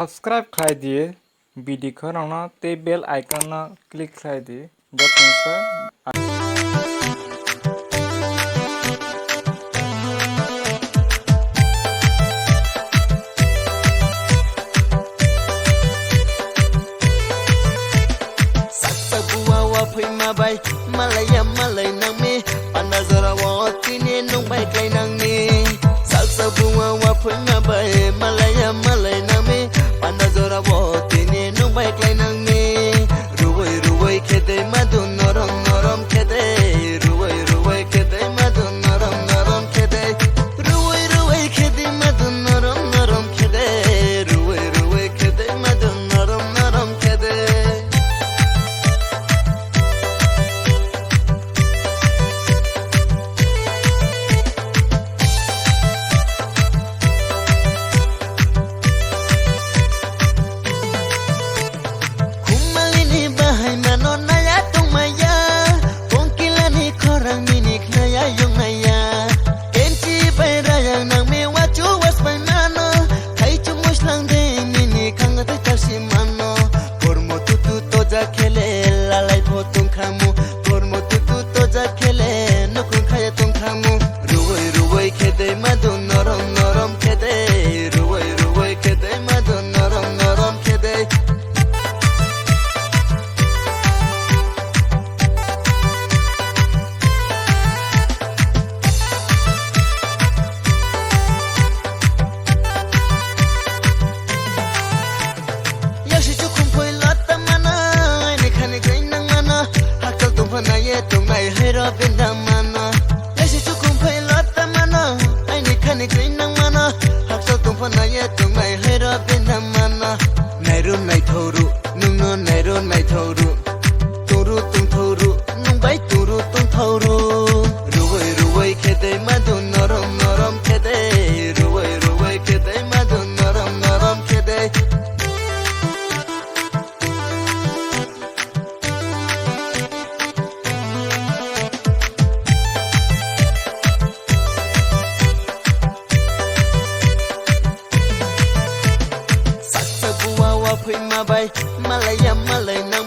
सब्सक्राइब खालाय दिए भिडिअ खौरांना ते बेल आइकन क्लिक खालाय दिए bay malaya malay nang me panazara wa tine nong bay klay nang ni salsa bunga wa phunga bay malaya malay nang me panazara wa tine nong bay klay nang ni ruwai ruwai khede madun norom norom khede ruwai ruwai khede madun norom norom khede ruwai ruwai khede madun norom norom khede ruwai ruwai khede madun norom norom khede tung này hơi ra bên đam mana, để chỉ chúc cùng phải lót tâm mana, anh đi khăn đi green nang mana, học sao tung phần này tung này hơi ra bên đam mana, này run này thâu ru, nung nung này run này thâu ru, tung thâu ru, nung bay tung thâu ru, ruwai khede madun norom norom khede, ruwai khede madun norom norom khede. Phui ma bay malaya malay na